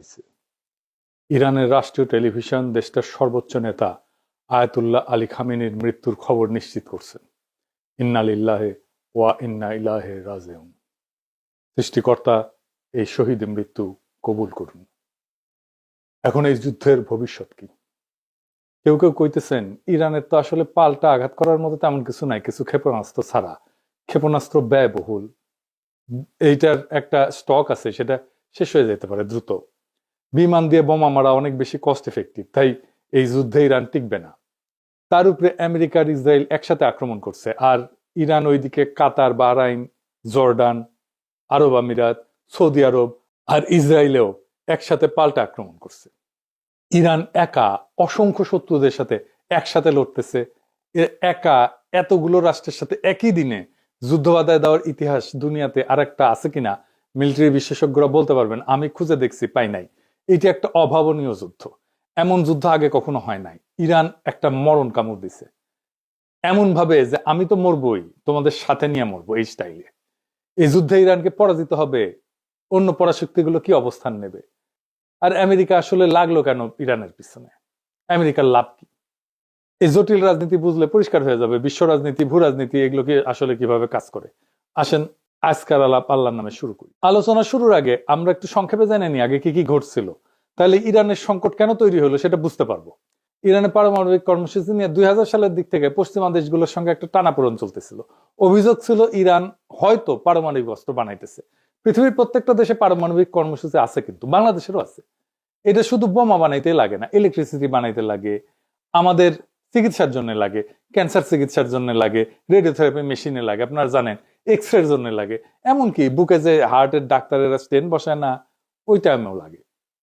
হয়েছে। ইরানের রাষ্ট্রীয় টেলিভিশন দেশটার সর্বোচ্চ নেতা আয়াতুল্লাহ আলী খামেনির মৃত্যুর খবর নিশ্চিত করছেন। ইন্না লিল্লাহি ওয়া ইন্না ইলাইহি রাজিউন। সৃষ্টিকর্তা এই শহীদ মৃত্যু কবুল করুন। এখন এই যুদ্ধের ভবিষ্যৎ কি? কেউ কেউ কইতেছেন ইরানের তো আসলে পাল্টা আঘাত করার মতো তেমন কিছু নাই, কিছু ক্ষেপণাস্ত্র ছাড়া। ক্ষেপণাস্ত্র ব্যয়বহুল, এইটার একটা স্টক আছে, সেটা শেষ হয়ে যেতে পারে দ্রুত। বিমান দিয়ে বোমা মারা অনেক বেশি কস্ট এফেক্টিভ, তাই এই যুদ্ধে ইরান টিকবে না। তার উপরে আমেরিকার ইসরায়েল একসাথে আক্রমণ করছে, আর ইরান ওইদিকে কাতার, বাহরাইন, জর্ডান, আরব আমিরাত, সৌদি আরব আর ইসরায়েলেও একসাথে পাল্টা আক্রমণ করছে। ইরান একা অসংখ্য শত্রুদের সাথে একসাথে লড়তেছে। একা এতগুলো রাষ্ট্রের সাথে একই দিনে যুদ্ধ বাধায় দেওয়ার ইতিহাস দুনিয়াতে আরেকটা আছে কিনা মিলিটারি বিশেষজ্ঞরা বলতে পারবেন। আমি খুঁজে দেখছি, পাই নাই। এটি একটা অভাবনীয় যুদ্ধ, এমন যুদ্ধ আগে কখনো হয় নাই। ইরান একটা মরণ কামড় দিছে, এমন ভাবে যে আমি তো মরবই, তোমাদের সাথে নিয়ে মরবো, এই স্টাইলে। এই যুদ্ধে ইরানকে পরাজিত হবে, অন্য পরাশক্তিগুলো কি অবস্থান নেবে? আর আমেরিকা আসলে লাগলো কেন ইরানের পিছনে? আমেরিকার লাভ কি? এই জটিল রাজনীতি বুঝলে পরিষ্কার হয়ে যাবে বিশ্ব রাজনীতি, ভূ রাজনীতি এগুলো কি আসলে কিভাবে কাজ করে। আসেন আজকাল আলাপ আল্লাহর নামে শুরু করি। আলোচনা শুরুর আগে আমরা একটু সংক্ষেপে জেনে নিই আগে কি কি ঘটছিল, তাহলে ইরানের সংকট কেন তৈরি হলো সেটা বুঝতে পারবো। ইরানের পারমাণবিক কর্মসূচি নিয়ে 2000 সালের দিক থেকে পশ্চিমা দেশগুলোর সঙ্গে একটা টানাপোড়েন চলতেছিল। অভিযোগ ছিল ইরান হয়তো পারমাণবিক অস্ত্র বানাইতেছে। পৃথিবীর প্রত্যেকটা দেশে পারমাণবিক কর্মসূচি আছে, কিন্তু বাংলাদেশেরও আছে। এটা শুধু বোমা বানাইতে লাগে না, ইলেকট্রিসিটি বানাইতে লাগে, আমাদের চিকিৎসার জন্য লাগে, ক্যান্সার চিকিৎসার জন্য লাগে, রেডিওথেরাপি মেশিনে লাগে, আপনারা জানেন, এক্স রের জন্য লাগে, এমনকি বুকে যে হার্টের ডাক্তারেরা স্টেন্ট বসায় না, ওই টাইমেও লাগে।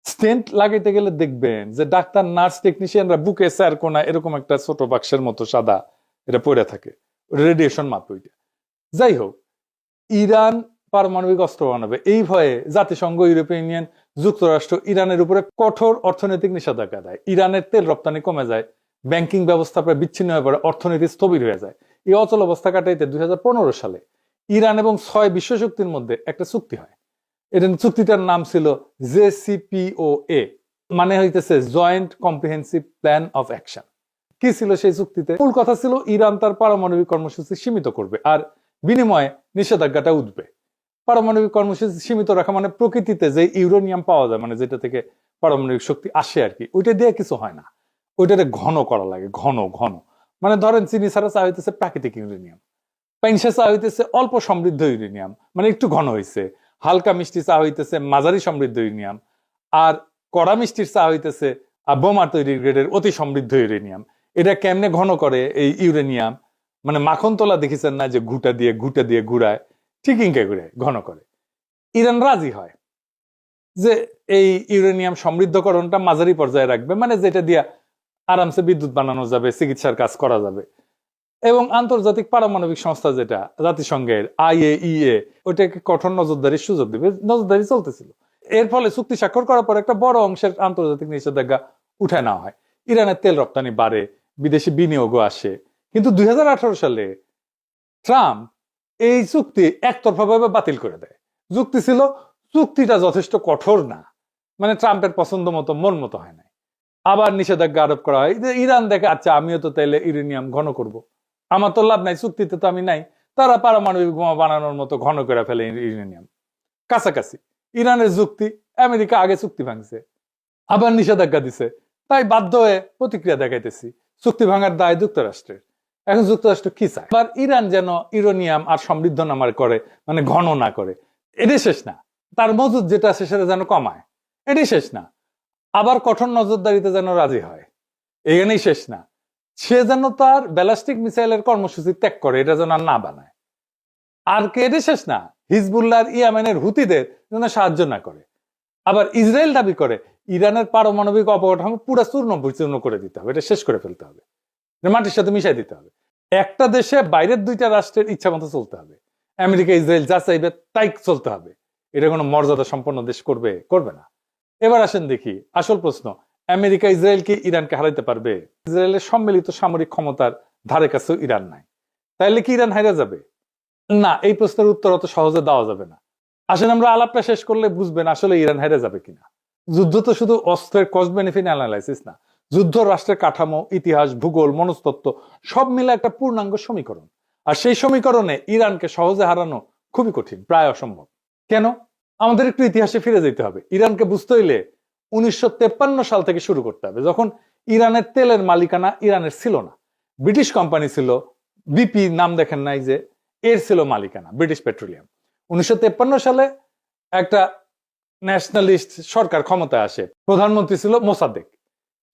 স্টেন্ট লাগাইতে গেলে দেখবেন যে ডাক্তার, নার্স, টেকনিশিয়ানরা বুকে স্যার কোনা এরকম একটা ছোট বাক্সের মতো সাদা এটা পড়ে থাকে, রেডিয়েশন মাপ ওইটা। যাই হোক, ইরান পারমাণবিক অস্ত্র বানাবে এই ভয়ে জাতিসংঘ, ইউরোপিয়ান ইউনিয়ন, যুক্তরাষ্ট্র ইরানের উপরে কঠোর অর্থনৈতিক নিষেধাজ্ঞা দেয়। ইরানের তেল রপ্তানি কমে যায়, ব্যাংকিং ব্যবস্থা প্রায় বিচ্ছিন্ন হয়ে পড়ে, অর্থনীতি স্থবির হয়ে যায়। এই অচল অবস্থা কাটাইতে 2015 সালে ইরান এবং 6 বিশ্বশক্তির মধ্যে একটা চুক্তি হয়। এটা চুক্তিটার নাম ছিল JCPOA, মানে হইতেছে joint comprehensive plan of action. কি ছিল সেই চুক্তিতে? মূল কথা ছিল ইরান তার পারমাণবিক কর্মসূচি সীমিত করবে, আর বিনিময়ে নিষেধাজ্ঞাটা উঠবে। পারমাণবিক কর্মসূচি সীমিত রাখা মানে প্রকৃতিতে যে ইউরেনিয়াম পাওয়া যায়, মানে যেটা থেকে পারমাণবিক শক্তি আসে আর কি, ওইটা দিয়ে কিছু হয় না, ওইটাতে ঘন করা লাগে, ঘন ঘন। মানে ধরেন চিনি ছাড়া চা হইতেছে প্রাকৃতিক ইউরেনিয়াম, পাইনসা চা হইতেছে অল্প সমৃদ্ধ ইউরেনিয়াম, মানে একটু ঘন হয়েছে। হালকা মিষ্টি চা হইতেছে মাঝারি সমৃদ্ধ ইউরেনিয়াম, আর কড়া মিষ্টির চা হইতেছে বোমা তৈরি গ্রেডের অতি সমৃদ্ধ ইউরেনিয়াম। এটা কেমনে ঘন করে এই ইউরেনিয়াম? মানে মাখন তোলা দেখেছেন না, যে ঘুটা দিয়ে ঘুরায়, ঠিক ইনকে ঘুরে ঘন করে। ইরান রাজি হয় যে এই ইউরেনিয়াম সমৃদ্ধকরণটা মাঝারি পর্যায়ে রাখবে, মানে যেটা দিয়া আরামসে বিদ্যুৎ বানানো যাবে, চিকিৎসার কাজ করা যাবে। এবং আন্তর্জাতিক পারমাণবিক সংস্থা যেটা জাতিসংঘের IAEA, ওইটাকে কঠোর নজরদারির সুযোগ দিবে। নজরদারি চলতেছিল। এর ফলে চুক্তি স্বাক্ষর করার পর একটা বড় অংশের আন্তর্জাতিক নিষেধাজ্ঞা উঠে নেওয়া হয়। ইরানের তেল রপ্তানি বাড়ে, বিদেশি বিনিয়োগও আসে। কিন্তু 2018 সালে ট্রাম্প এই চুক্তি একতরফাভাবে বাতিল করে দেয়। যুক্তি ছিল চুক্তিটা যথেষ্ট কঠোর না, মানে ট্রাম্পের পছন্দ মতো, মন মতো হয় না। আবার নিষেধাজ্ঞা আরোপ করা হয়। ইরান দেখে, আচ্ছা আমিও তো তাইলে ইউরেনিয়াম ঘন করব, আমার তো লাভ নাই, চুক্তিতে তো আমি নাই। তারা পারমাণবিক বোমা বানানোর মতো ঘন করে ফেলে ইউরেনিয়াম। কাছাকাছি ইরানের যুক্তি, আমেরিকা আগে চুক্তি ভাঙছে, আবার নিষেধাজ্ঞা দিছে, তাই বাধ্য হয়ে প্রতিক্রিয়া দেখাইতেছি। চুক্তি ভাঙার দায় যুক্তরাষ্ট্রের। এখন যুক্তরাষ্ট্র কি চায়? আবার ইরান যেন ইউরেনিয়াম আর সমৃদ্ধ নামার করে, মানে ঘন না করে। এটাই শেষ না, তার মজুদ যেটা আছে সেটা যেন কমায়, এটাই শেষ না। আবার কঠোর নজরদারিতে যেন রাজি হয়, এখানেই শেষ না। সে যেন তার ব্যালিস্টিক মিসাইলের কর্মসূচি ত্যাগ করে, এটা যেন আর না বানায়। আর কে? এটা শেষ না, হিজবুল্লাহ, ইয়েমেনের হুতিদের যেন সাহায্য না করে। আবার ইসরায়েল দাবি করে ইরানের পারমাণবিক অবকাঠামো পুরা চূর্ণ বিচূর্ণ করে দিতে হবে, এটা শেষ করে ফেলতে হবে, মাটির সাথে মিশাই দিতে হবে। একটা দেশে বাইরের দুইটা রাষ্ট্রের ইচ্ছা মতো চলতে হবে। আমেরিকা ইসরায়েল যা চাইবে তাই চলতে হবে। এটা কোনো মর্যাদা সম্পন্ন দেশ করবে? করবে না। এবার আসেন দেখি আসল প্রশ্ন, আমেরিকা ইসরায়েলকে ইরানকে হারাইতে পারবে? ইসরায়েলের সম্মিলিত সামরিক ক্ষমতার ধারে কাছেও ইরান নাই, তাইলে কি ইরান হারা যাবে? না, এই প্রশ্নের উত্তর অত সহজে দেওয়া যাবে না। আসেন আমরা আলাপটা শেষ করলে বুঝবেন আসলে ইরান হেরে যাবে কিনা। যুদ্ধ তো শুধু অস্ত্রের কস্ট বেনিফিট অ্যানালাইসিস না, যুদ্ধ রাষ্ট্রের কাঠামো, ইতিহাস, ভূগোল, মনস্তত্ত্ব সব মিলে একটা পূর্ণাঙ্গ সমীকরণ। আর সেই সমীকরণে ইরানকে সহজে হারানো খুবই কঠিন, প্রায় অসম্ভব। কেন? আমাদের একটু ইতিহাসে ফিরে যেতে হবে। ইরানকে বুঝতে হইলে 1953 সাল থেকে শুরু করতে হবে, যখন ইরানের তেলের মালিকানা ইরানের ছিল না, ব্রিটিশ কোম্পানি ছিল। বিপি নাম দেখেন নাই যে, এর ছিল মালিকানা ব্রিটিশ পেট্রোলিয়াম। 1953 সালে একটা ন্যাশনালিস্ট সরকার ক্ষমতায় আসে, প্রধানমন্ত্রী ছিল মোসাদ্দেক।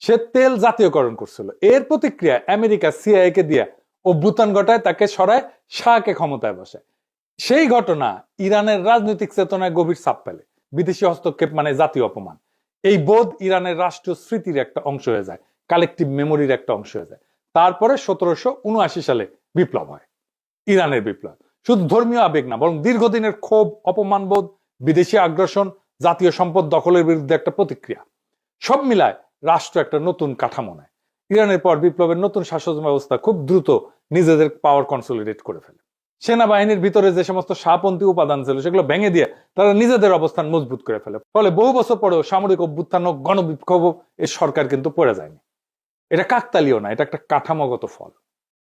সে তেল জাতীয়করণ করছিল। এর প্রতিক্রিয়া আমেরিকা সিআইএ কে দিয়া অভ্যুত্থান ঘটায়, তাকে সরায়, শাহকে ক্ষমতায় বসায়। সেই ঘটনা ইরানের রাজনৈতিক চেতনায় গভীর ছাপ ফেলে। বিদেশি হস্তক্ষেপ মানে জাতীয় অপমান। এই বোধ ইরানের রাষ্ট্রীয় স্মৃতির একটা অংশ হয়ে যায়, কালেকটিভ মেমোরির একটা অংশ হয়ে যায়। তারপরে 1779 সালে বিপ্লব হয়, ইরানের বিপ্লব। শুধু ধর্মীয় আবেগ না, বরং দীর্ঘদিনের ক্ষোভ, অপমানবোধ, বিদেশি আগ্রাসন, জাতীয় সম্পদ দখলের বিরুদ্ধে একটা প্রতিক্রিয়া, সব মিলায় রাষ্ট্র একটা নতুন কাঠামো নেয়। ইরানের পর বিপ্লবের নতুন শাসন ব্যবস্থা খুব দ্রুত নিজেদের পাওয়ার কনসলিডেট করে ফেলে। সেনাবাহিনীর ভিতরে যে সমস্ত শাহপন্থী উপাদান ছিল সেগুলো ভেঙে দিয়ে তারা নিজেদের অবস্থান মজবুত করে ফেলে। ফলে বহু বছর পরেও সামরিক অভ্যুত্থান ও গণবিক্ষোভ এই সরকার কিন্তু পড়ে যায়নি। এটা কাকতালীয় না, এটা একটা কাঠামোগত ফল।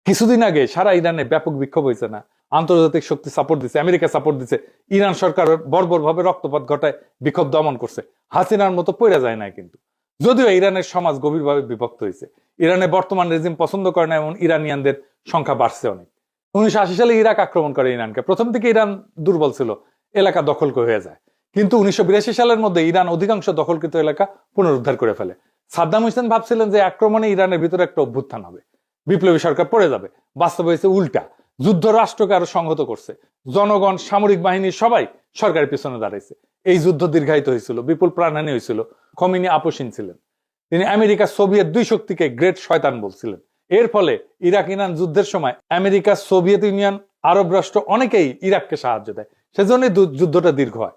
কিছুদিন আগে সারা ইরানে ব্যাপক বিক্ষোভ হয়েছে না? আন্তর্জাতিক শক্তি সাপোর্ট দিচ্ছে, আমেরিকা সাপোর্ট দিচ্ছে, ইরান সরকার বর্বর ভাবে রক্তপাত ঘটায় বিক্ষোভ দমন করছে। হাসিনার মতো পড়ে যায় না কিন্তু। যদিও ইরানের সমাজ গভীরভাবে বিভক্ত হয়েছে, ইরানের বর্তমান রেজিম পছন্দ করে না এমন ইরানিয়ানদের সংখ্যা বাড়ছে অনেক। 1980 সালে ইরাক আক্রমণ করে ইরানকে। প্রথম থেকে ইরান দুর্বল ছিল, এলাকা দখল হয়ে যায়। কিন্তু 1982 সালের মধ্যে ইরান অধিকাংশ দখলকৃত এলাকা পুনরুদ্ধার করে ফেলে। সাদ্দাম হোসেন ভাবছিলেন যে আক্রমণে ইরানের ভিতরে একটা অভ্যুত্থান হবে, বিপ্লবী সরকার পড়ে যাবে। বাস্তব হয়েছে উল্টা। যুদ্ধ রাষ্ট্রকে আরো সংহত করছে। জনগণ, সামরিক বাহিনী সবাই সরকারের পিছনে দাঁড়াইছে। এই যুদ্ধ দীর্ঘায়িত হয়েছিল, বিপুল প্রাণহানি হয়েছিল। খমিনি আপোষহীন ছিলেন। তিনি আমেরিকা, সোভিয়েত দুই শক্তিকে গ্রেট শয়তান বলছিলেন। এর ফলে ইরাক ইরান যুদ্ধের সময় আমেরিকা, সোভিয়েত ইউনিয়ন, আরব রাষ্ট্র অনেকেই ইরাককে সাহায্য দেয়। সেজন্যই যুদ্ধটা দীর্ঘ হয়।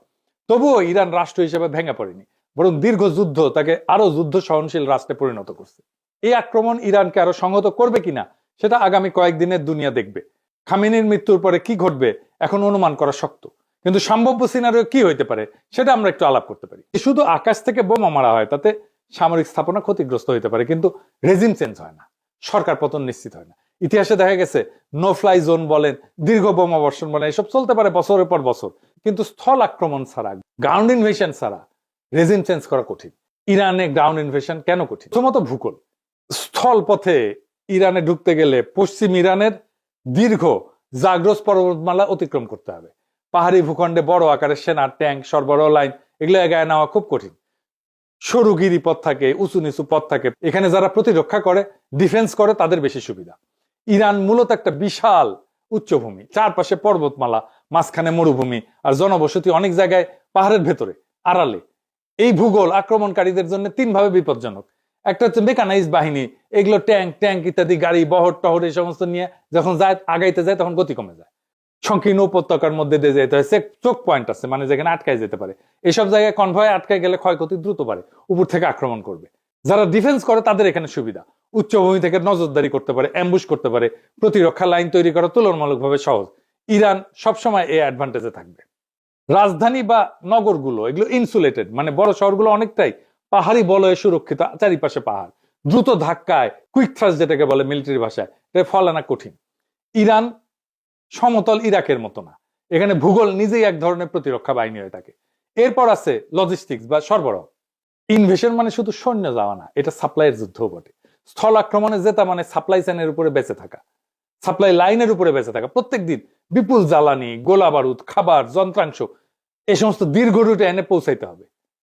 তবুও ইরান রাষ্ট্র হিসেবে ভেঙে পড়েনি, বরং দীর্ঘ যুদ্ধ তাকে আরো যুদ্ধ সহনশীল রাষ্ট্রে পরিণত করছে। এই আক্রমণ ইরানকে আরো সংহত করবে কিনা সেটা আগামী কয়েকদিনের দুনিয়া দেখবে। খামেনির মৃত্যুর পরে কি ঘটবে এখন অনুমান করা শক্ত, কিন্তু সম্ভাব্য সিনারিও কি হইতে পারে সেটা আমরা একটু আলাপ করতে পারি। শুধু আকাশ থেকে বোমা মারা হয়, তাতে সামরিক স্থাপনা ক্ষতিগ্রস্ত হইতে পারে, কিন্তু রেজিম চেঞ্জ হয় না, সরকার পতন নিশ্চিত হয় না। ইতিহাসে দেখা গেছে নো ফ্লাই জোন বলেন, দীর্ঘ বোমা বর্ষণ বলেন, এসব চলতে পারে বছরের পর বছর, কিন্তু স্থল আক্রমণ ছাড়া, গ্রাউন্ড ইনভেশন ছাড়া রেজিম চেঞ্জ করা কঠিন। ইরানে গ্রাউন্ড ইনভেশন কেন কঠিন? প্রথমত ভূগোল। স্থল পথে ইরানে ঢুকতে গেলে পশ্চিম ইরানের দীর্ঘ জাগ্রস পর্বতমালা অতিক্রম করতে হবে। পাহাড়ি ভূখণ্ডে বড় আকারের সেনা, ট্যাঙ্ক, সরবরাহ লাইন এগুলো এগায় নেওয়া খুব কঠিন। সরু গিরি পথ থাকে, উঁচু নিচু পথ থাকে। এখানে যারা প্রতিরক্ষা করে, ডিফেন্স করে, তাদের বেশি সুবিধা। ইরান মূলত একটা বিশাল উচ্চভূমি, চারপাশে পর্বতমালা, মাঝখানে মরুভূমি, আর জনবসতি অনেক জায়গায় পাহাড়ের ভেতরে আড়ালে। এই ভূগোল আক্রমণকারীদের জন্য তিন ভাবে বিপজ্জনক। একটা হচ্ছে মেকানাইজ বাহিনী, এগুলো ট্যাঙ্ক ইত্যাদি, গাড়ি, বহর টহর এই সমস্ত নিয়ে যখন যায়, আগাইতে যায়, তখন গতি কমে যায়। সংকীর্ণ উপত্যকার মধ্যে দিয়ে যেতে হয়, চোক পয়েন্ট আছে, মানে যেখানে আটকায় যেতে পারে। এসব জায়গায় কনভয় আটকায় গেলে ক্ষয়ক্ষতি দ্রুত বাড়ে, উপর থেকে আক্রমণ করবে। যারা ডিফেন্স করে তাদের এখানে সুবিধা, উচ্চভূমি থেকে নজরদারি করতে পারে, অ্যাম্বুশ করতে পারে, প্রতিরক্ষা লাইন তৈরি করা তুলনামূলকভাবে সহজ। ইরান সবসময় এই অ্যাডভান্টেজে থাকবে। রাজধানী বা নগরগুলো এগুলো ইনসুলেটেড, মানে বড় শহরগুলো অনেকটাই পাহাড়ি বলয়ে সুরক্ষিত, চারিপাশে পাহাড়। দ্রুত ধাক্কায়, কুইক থ্রাস্ট যেটাকে বলে মিলিটারি ভাষায়, এটা ফল আনা কঠিন। ইরান সমতল ইরাকের মতো না, এখানে ভূগোল নিজেই এক ধরনের প্রতিরক্ষা বাহিনী হয়ে থাকে। এরপর আছে লজিস্টিক্স বা সরবরাহ। ইনভেশন মানে শুধু সৈন্য যাওয়া না, এটা সাপ্লাইয়ের যুদ্ধ বটে। স্থল আক্রমণে জেতা মানে সাপ্লাই চেনের উপরে বেঁচে থাকা, সাপ্লাই লাইনের উপরে বেঁচে থাকা। প্রত্যেক দিন বিপুল জ্বালানি, গোলা বারুদ, খাবার, যন্ত্রাংশ এই সমস্ত দীর্ঘ রুটে এনে পৌঁছাইতে হবে।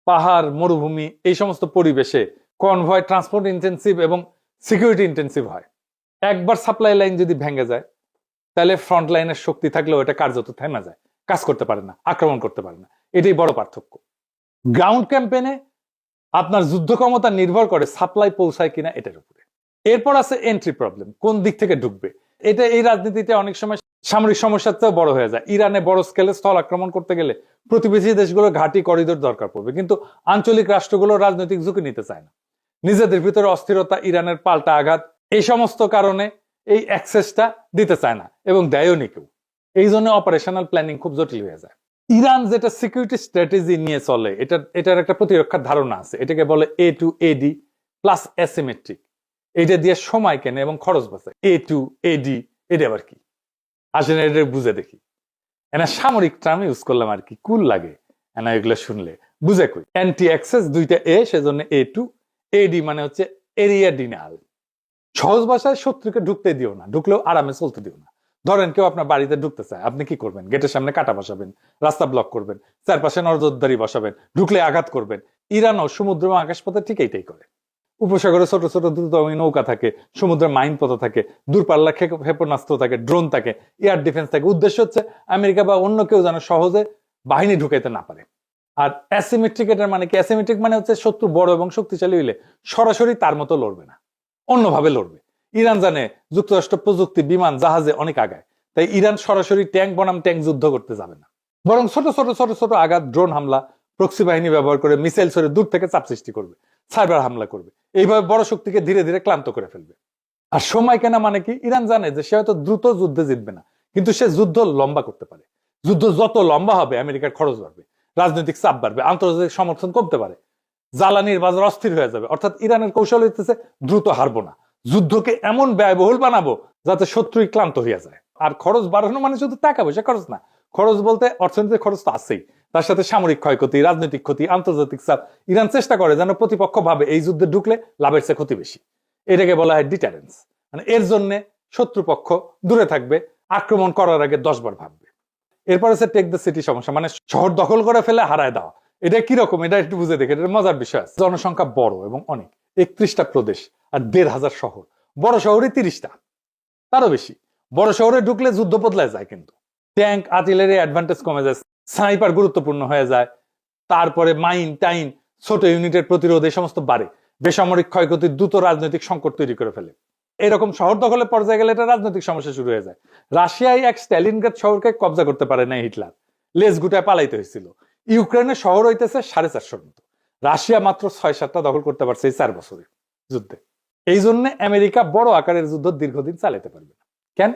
পাহাড়, মরুভূমি এই সমস্ত পরিবেশে কনভয় ট্রান্সপোর্ট ইন্টেন্সিভ এবং সিকিউরিটি ইন্টেন্সিভ হয়। একবার সাপ্লাই লাইন যদি ভেঙে যায়, তাহলে ফ্রন্ট লাইনের শক্তি থাকলেও এটা কার্যত থেমে যায়, কাজ করতে পারে না, আক্রমণ করতে পারে না। এটাই বড় পার্থক্য। গ্রাউন্ড ক্যাম্পেনে আপনার যুদ্ধ ক্ষমতা নির্ভর করে সাপ্লাই পৌঁছায় কিনা এটার উপরে। এরপর আছে এন্ট্রি প্রবলেম, কোন দিক থেকে ঢুকবে। এটা এই রাজনীতিতে অনেক সময় সামরিক সমস্যার চেয়েও বড় হয়ে যায়। ইরানে বড় স্কেলে স্থল আক্রমণ করতে গেলে প্রতিবেশী দেশগুলোর ঘাঁটি, করিডোর দরকার পড়বে, কিন্তু আঞ্চলিক রাষ্ট্রগুলো রাজনৈতিক ঝুঁকি নিতে চায় না। নিজেদের ভিতরে অস্থিরতা, ইরানের পাল্টা আঘাত, এই সমস্ত কারণে এই অ্যাক্সেসটা দিতে চায় না, এবং দেয়ও নি কেউ। এই জন্য অপারেশনাল প্ল্যানিং খুব জটিল হয়ে যায়। ইরান যেটা সিকিউরিটি স্ট্র্যাটেজি নিয়ে চলে, এটার একটা প্রতিরক্ষার ধারণা আছে, এটাকে বলে A2AD প্লাস অ্যাসিমেট্রিক। এটা দিয়ে সময় কেনে এবং খরচ বাঁচায়। A2AD এটা আবার কি আসলে এটা বুঝে দেখি। এনা সামরিক টার্ম ইউজ করলাম আর কি, কুল লাগে এনা এগুলো শুনলে, বুঝে কই। অ্যান্টি অ্যাক্সেস দুইটা এ, সেজন্য A2AD মানে হচ্ছে এরিয়া ডিনাল। সহজ ভাষায় শত্রুকে ঢুকতে দিও না, ঢুকলেও আরামে চলতে দিও না। ধরেন কেউ আপনার বাড়িতে ঢুকতে চায়, আপনি কি করবেন? গেটের সামনে কাটা বসাবেন, রাস্তা ব্লক করবেন, চারপাশে নজরদারি বসাবেন, ঢুকলে আঘাত করবেন। ইরানও সমুদ্র এবং আকাশপথে ঠিক এইটাই করে। উপসাগরে ছোট ছোট দ্রুতগামী নৌকা থাকে, সমুদ্রের মাইন পথ থাকে, দূরপাল্লা ক্ষেপণাস্ত্র থাকে, ড্রোন থাকে, এয়ার ডিফেন্স থাকে। উদ্দেশ্য হচ্ছে আমেরিকা বা অন্য কেউ যেন সহজে বাহিনী ঢুকাইতে না পারে। আর অ্যাসিমেট্রিক এটার মানে কি? অ্যাসিমেট্রিক মানে হচ্ছে শত্রু বড় এবং শক্তিশালী হইলে সরাসরি তার মতো লড়বে না, অন্যভাবে লড়বে। ইরান জানে যুক্তরাষ্ট্র প্রযুক্তি, বিমান, জাহাজে অনেক আগায়, তাই ইরান সরাসরি ট্যাঙ্ক বনাম ট্যাঙ্ক যুদ্ধ করতে যাবে না, বরং ছোট ছোট ছোট ছোট আঘাত, ড্রোন হামলা, প্রক্সি বাহিনী ব্যবহার করে মিসাইল ছড়ে দূর থেকে চাপ সৃষ্টি করবে, সাইবার হামলা করবে। এইভাবে বড় শক্তিকে ধীরে ধীরে ক্লান্ত করে ফেলবে। আর সময় কেনা মানে কি? ইরান জানে যে সে হয়তো দ্রুত যুদ্ধে জিতবে না, কিন্তু সে যুদ্ধ লম্বা করতে পারে। যুদ্ধ যত লম্বা হবে আমেরিকার খরচ বাড়বে, রাজনৈতিক চাপ বাড়বে, আন্তর্জাতিক সমর্থন কমতে পারে, জ্বালানির বাজার অস্থির হয়ে যাবে। অর্থাৎ ইরানের কৌশল হইতেছে দ্রুত হারবো না, যুদ্ধকে এমন ব্যয়বহুল বানাবো যাতে শত্রুই ক্লান্ত হইয়া যায়। আর খরচ বাড়ানো মানে শুধু টাকা পয়সা খরচ না, খরচ বলতে অর্থনৈতিক খরচ তো আছেই, তার সাথে সামরিক ক্ষয়ক্ষতি, রাজনৈতিক ক্ষতি, আন্তর্জাতিক চাপ। ইরান চেষ্টা করে যেন প্রতিপক্ষ ভাবে এই যুদ্ধে ঢুকলে লাভের চেয়ে ক্ষতি বেশি। এটাকে বলা হয় ডিটারেন্স। মানে এর জন্য শত্রুপক্ষ দূরে থাকবে, আক্রমণ করার আগে 10 বার ভাববে। এরপর হচ্ছে টেক দ্য সিটি সমস্যা, মানে শহর দখল করে ফেলে হারায় দেওয়া। এটা কিরকম এটা একটু বুঝে দেখে, এটা মজার বিষয় আছে। জনসংখ্যা বড় এবং অনেক, 31টা প্রদেশ আর 1,500 শহর। বড় শহরে 30টা, তারও বেশি। বড় শহরে ঢুকলে যুদ্ধ বদলায় যায়, কিন্তু ট্যাঙ্ক, আর্টিলারি অ্যাডভান্টেজ কমে যায়, স্নাইপার গুরুত্বপূর্ণ হয়ে যায়, তারপরে মাইন টাইন, ছোট ইউনিটের প্রতিরোধ এই সমস্ত বাড়ে, বেসামরিক ক্ষয়ক্ষতি, দ্রুত রাজনৈতিক সংকট তৈরি করে ফেলে। এরকম শহর দখলের পর্যায়ে গেলে এটা রাজনৈতিক সমস্যা শুরু হয়ে যায়। রাশিয়ায় এক স্ট্যালিনগ্রাদ শহরকে কবজা করতে পারে না হিটলার, লেজ গুটায় পালাইতে হয়েছিল। ইউক্রেনের শহর হইতেছে 450 মতো, রাশিয়া মাত্র 6-7টা দখল করতে পারছে এই 4 বছরে যুদ্ধে। এই জন্য আমেরিকা বড় আকারের যুদ্ধ দীর্ঘদিন চালাতে পারবে না। কেন?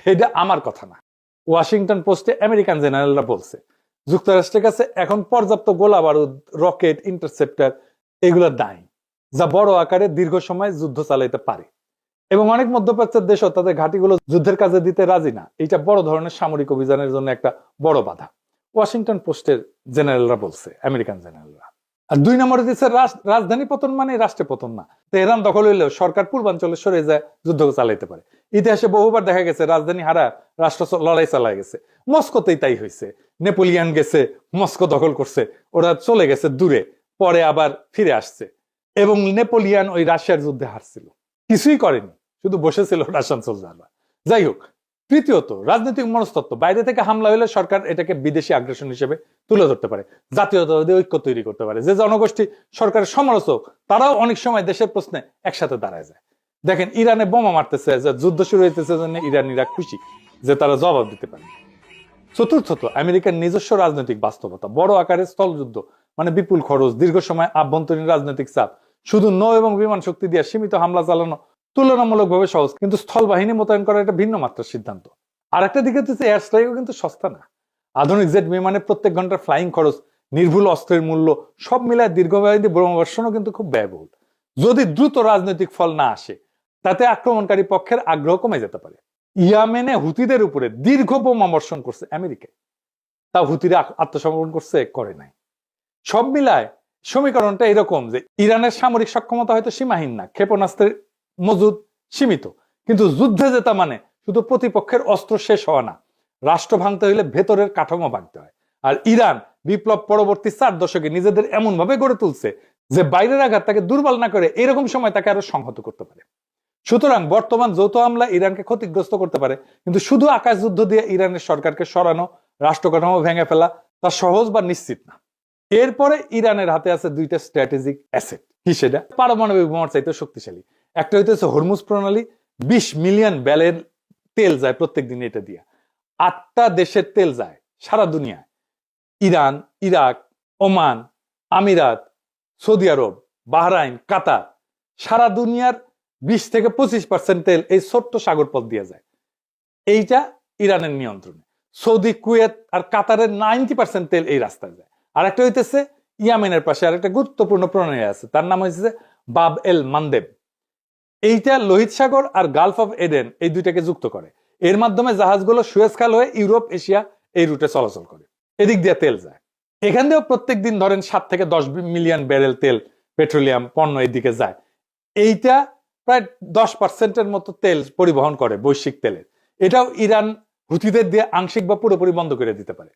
এটা আমার কথা না, ওয়াশিংটন পোস্টে আমেরিকান জেনারেলরা বলছে যুক্তরাষ্ট্রের কাছে এখন পর্যাপ্ত গোলা বারুদ, রকেট, ইন্টারসেপ্টার এগুলো নাই, যা বড় আকারে দীর্ঘ সময় যুদ্ধ চালাইতে পারে। এবং অনেক মধ্যপ্রাচ্যের দেশও তাদের ঘাঁটিগুলো যুদ্ধের কাজে দিতে রাজি না। এটা বড় ধরনের সামরিক অভিযানের জন্য একটা বড় বাধা, ওয়াশিংটন পোস্টের জেনারেলরা বলছে, আমেরিকান জেনারেলরা। আর 2 নম্বরে দিচ্ছে রাজধানী পতন মানে রাষ্ট্রে পতন না। তেহরান দখল হইলেও সরকার পূর্বাঞ্চলে সরে যায়, যুদ্ধ চালাইতে পারে। ইতিহাসে বহুবার দেখা গেছে রাজধানী হারা রাষ্ট্র লড়াই চালায় গেছে। মস্কোতেই তাই হয়েছে, নেপোলিয়ান গেছে, মস্কো দখল করছে, ওরা চলে গেছে দূরে, পরে আবার ফিরে আসছে। এবং নেপোলিয়ান ওই রাশিয়ার যুদ্ধে হারছিল, কিছুই করেনি, শুধু বসেছিল রাশিয়ান সোলজাররা। যাই হোক, তৃতীয়ত রাজনৈতিক মনস্তত্ত্ব। বাইরে থেকে হামলা হলে সরকার এটাকে বিদেশি আগ্রাসন হিসেবে তুলে ধরতে পারে, জাতীয়তাবাদী ঐক্য তৈরি করতে পারে। যে জনগোষ্ঠী সরকারের সমালোচক তারাও অনেক সময় দেশের প্রশ্নে একসাথে দাঁড়ায় যায়। দেখেন ইরানে বোমা মারতেছে, যুদ্ধ শুরু হইতেছে, জন্য ইরানিরা খুশি যে তারা জবাব দিতে পারে। চতুর্থত আমেরিকার নিজস্ব রাজনৈতিক বাস্তবতা। বড় আকারের স্থলযুদ্ধ মানে বিপুল খরচ, দীর্ঘ সময় আভ্যন্তরীণ রাজনৈতিক চাপ। শুধু নৌ এবং বিমান শক্তি দিয়ে সীমিত হামলা চালানো তুলনামূলকভাবে সহজ, কিন্তু স্থল বাহিনী মোতায়েন করা একটা ভিন্ন মাত্রার সিদ্ধান্ত। আর একটা দিকে হচ্ছে এয়ার স্ট্রাইকও কিন্তু সস্তা না। আধুনিক জেট বিমানে প্রত্যেক ঘন্টার ফ্লাইং খরচ, নির্ভুল অস্ত্রের মূল্য সব মিলায় দীর্ঘমেয়াদী বোমাবর্ষণও কিন্তু খুব ব্যয়বহুল। যদি দ্রুত রাজনৈতিক ফল না আসে, তাতে আক্রমণকারী পক্ষের আগ্রহ কমে যেতে পারে। ইয়ামেনে হুতিদের উপরে দীর্ঘ বোমাবর্ষণ করছে আমেরিকায়, তা হুতিরা আত্মসমর্পণ করছে? করে নাই। সব মিলায় সমীকরণটা এরকম যে ইরানের সামরিক সক্ষমতা হয়তো সীমাহীন না, ক্ষেপণাস্ত্রের মজুদ সীমিত, কিন্তু যুদ্ধে জেতা মানে শুধু প্রতিপক্ষের অস্ত্র শেষ হওয়া না, রাষ্ট্র ভাঙতে হইলে ভেতরের কাঠামো ভাঙতে হয়। আর ইরান বিপ্লব পরবর্তী 4 দশকে নিজেদের এমন ভাবে গড়ে তুলছে যে বাইরের আঘাত তাকে দুর্বল না করে এরকম সময় তাকে আরো সংহত করতে পারে। সুতরাং বর্তমান যৌথ হামলা ইরানকে ক্ষতিগ্রস্ত করতে পারে, কিন্তু শুধু আকাশ যুদ্ধ দিয়ে ইরানের সরকারকে সরানো, রাষ্ট্র কাঠামো ভেঙে ফেলা তা সহজ বা নিশ্চিত না। এরপরে ইরানের হাতে আছে 2টা স্ট্র্যাটেজিক অ্যাসেট। কি সেটা? পারমাণবিক বোমার চাইতে শক্তিশালী। একটা হইতেছে হরমুজ প্রণালী, 20 মিলিয়ন ব্যারেল তেল যায় প্রত্যেক দিন এটা দিয়া। 8টা দেশের তেল যায় সারা দুনিয়ায়, ইরান, ইরাক, ওমান, আমিরাত, সৌদি আরব, বাহরাইন, কাতার। সারা দুনিয়ার 20 থেকে 25% তেল এই ছোট্ট সাগর পথ দিয়ে যায়। এইটা ইরানের নিয়ন্ত্রণে। সৌদি, কুয়েত আর কাতারের 90% তেল এই রাস্তায় যায়। আর একটা হইতেছে ইয়ামেনের পাশে আর একটা গুরুত্বপূর্ণ প্রণয় আছে, তার নাম হয়েছে বাব এল মানদেব। এইটা লোহিত সাগর আর গালফ অফ এডেন এই দুইটাকে যুক্ত করে। এর মাধ্যমে জাহাজগুলো সুয়েজ খাল হয়ে ইউরোপ, এশিয়া এই রুটে চলাচল করে। এদিক দিয়ে তেল যায়। এখান দিয়েও প্রত্যেক দিন ধরেন 7 থেকে 10 মিলিয়ন ব্যারেল তেল, পেট্রোলিয়াম পণ্য এদিকে যায়। এইটা প্রায় 10% মতো তেল পরিবহন করে বৈশ্বিক তেলের। এটাও ইরান হুথিদের দিয়ে আংশিক বা পুরোপুরি বন্ধ করে দিতে পারে।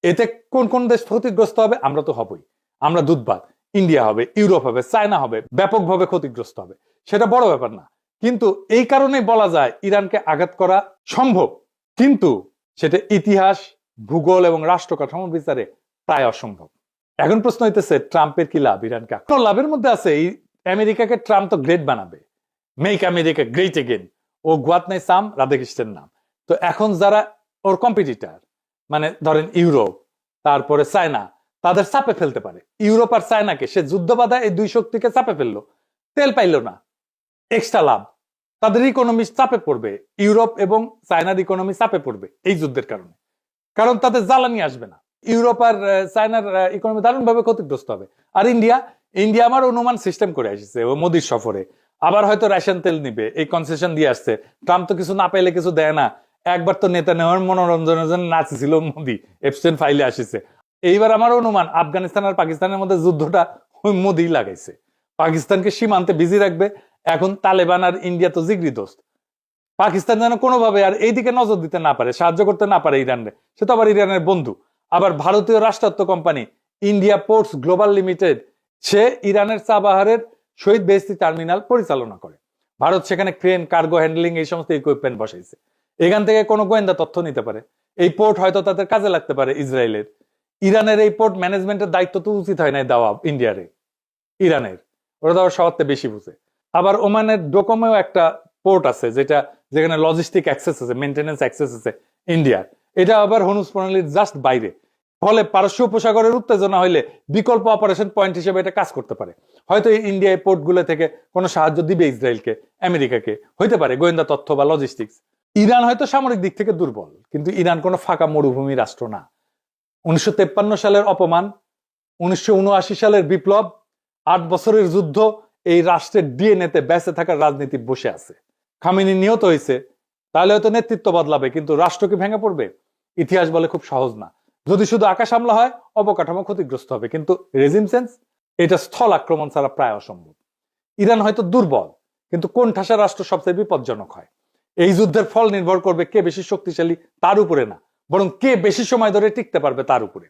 এতে কোন কোন দেশ ক্ষতিগ্রস্ত হবে? আমরা তো হবই। আমরা দুধবাদ, ইন্ডিয়া হবে, ইউরোপ হবে, চায়না হবে, ব্যাপকভাবে ক্ষতিগ্রস্ত হবে। সেটা বড় ব্যাপার না, কিন্তু এই কারণেই বলা যায় ইরানকে আঘাত করা সম্ভব, কিন্তু সেটা ইতিহাস, ভূগোল এবং রাষ্ট্র কাঠামো বিচারে প্রায় অসম্ভব। এখন প্রশ্ন হইতেছে ট্রাম্পের কি লাভ ইরানকে? লাভের মধ্যে আছে এই আমেরিকাকে ট্রাম্প তো গ্রেট বানাবে, মেক আমেরিকা গ্রেট এগেন। ও গুয়াত নাই সাম রাধাকৃষ্ণের নাম। তো এখন যারা ওর কম্পিটিটার, মানে ধরেন ইউরোপ, তারপরে চায়না, তাদের চাপে ফেলতে পারে। ইউরোপ আর চায়নাকে সে যুদ্ধ বাধা এই দুই শক্তিকে চাপে ফেললো, তেল পাইলো না, এক্সট্রা লাভ। তাদের ইকোনমি চাপে পড়বে, ইউরোপ এবং চায়নার ইকোনমি চাপে পড়বে এই যুদ্ধের কারণে, কারণ তাদের জ্বালানি আসবে না। ইউরোপ আর চায়নার ইকোনমি দারুণ ভাবে ক্ষতিগ্রস্ত হবে। আর ইন্ডিয়া আমার অনুমান সিস্টেম করে আসছে ও মোদির সফরে, আবার হয়তো রাশিয়ান তেল নিবে, এই কনসেশন দিয়ে আসছে। ট্রাম্প তো কিছু না পাইলে কিছু দেয় না। একবার তো নেতা নেওয়ার মনোরঞ্জনের জন্য নাচছিল মোদি, এপস্টেইন ফাইলে আসিছে। এইবার আমার অনুমান আফগানিস্তান আর পাকিস্তানের মধ্যে যুদ্ধটা ওই মোদি লাগাইছে, পাকিস্তানকে সীমান্তে বিজি রাখবে। এখন তালেবান আর ইন্ডিয়া তো জিগরি দোস্ত, পাকিস্তান যেন কোনোভাবে আর এইদিকে নজর দিতে না পারে, সাহায্য করতে না পারে ইরানরে। সে তো আবার ইরানের বন্ধু। আবার ভারতীয় রাষ্ট্রায়ত্ত company India Ports Global Limited, সে ইরানের চাবাহারের শহীদ বেহেশতি টার্মিনাল পরিচালনা করে। ভারত সেখানে ক্রেন, কার্গো হ্যান্ডলিং এই সমস্ত ইকুইপমেন্ট বসাইছে। এখান থেকে কোনো গোয়েন্দা তথ্য নিতে পারে। এই পোর্ট হয়তো তাদের কাজে লাগতে পারে ইসরায়েলের। ইরানের এই পোর্ট ম্যানেজমেন্টের দায়িত্ব তো উচিত হয় না দেওয়া ইন্ডিয়ারে, ইরানের। ওরা তো সবার বেশি বুঝে। আবার ওমানের ডোকোমেও একটা পোর্ট আছে যেখানে লজিস্টিক অ্যাক্সেস আছে, মেইনটেনেন্স অ্যাক্সেস আছে ইন্ডিয়ার। এটা আবার হরমুজ প্রণালীর জাস্ট বাইরে। ফলে পারস্য উপসাগরের উত্তেজনা হইলে বিকল্প অপারেশন পয়েন্ট হিসেবে এটা কাজ করতে পারে। হয়তো ইন্ডিয়া এই পোর্ট গুলো থেকে কোনো সাহায্য দিবে ইসরায়েলকে, আমেরিকাকে, হইতে পারে গোয়েন্দা তথ্য বা লজিস্টিক্স। ইরান হয়তো সামরিক দিক থেকে দুর্বল, কিন্তু ইরান কোনো ফাঁকা মরুভূমি রাষ্ট্র না। 1953 সালের অপমান, 1979 সালের বিপ্লব, 8 বছরের যুদ্ধ, এই রাষ্ট্রের ডিএনএতে বেঁচে থাকার রাজনীতি বসে আছে। খামেনি নিহত হয়েছে, তাহলে হয়তো নেতৃত্ব বদলাবে, কিন্তু রাষ্ট্র কি ভেঙে পড়বে? ইতিহাস বলে খুব সহজ না। যদি শুধু আকাশ হামলা হয়, অবকাঠামো ক্ষতিগ্রস্ত হবে, কিন্তু রেজিম চেঞ্জ এটা স্থল আক্রমণ ছাড়া প্রায় অসম্ভব। ইরান হয়তো দুর্বল, কিন্তু কোন ঠাসা রাষ্ট্র সবচেয়ে বিপজ্জনক হয়? এই যুদ্ধের ফল নির্ভর করবে কে বেশি শক্তিশালী তার উপরে না, বরং কে বেশি সময় ধরে টিকতে পারবে তার উপরে।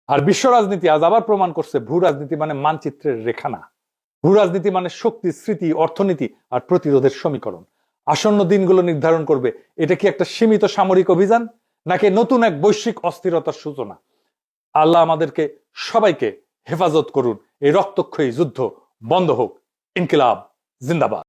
আর বিশ্ব রাজনীতি আজ আবার প্রমাণ করছে ভূ রাজনীতি মানে মানচিত্রের রেখা না। ভূ রাজনীতি মানে শক্তি, স্মৃতি, অর্থনীতি আর প্রতিরোধের সমীকরণ। আসন্ন দিনগুলো নির্ধারণ করবে এটা কি একটা সীমিত সামরিক অভিযান, নাকি নতুন এক বৈশ্বিক অস্থিরতার সূচনা। আল্লাহ আমাদেরকে সবাইকে হেফাজত করুন। এই রক্তক্ষয়ী যুদ্ধ বন্ধ হোক। ইনকিলাব জিন্দাবাদ।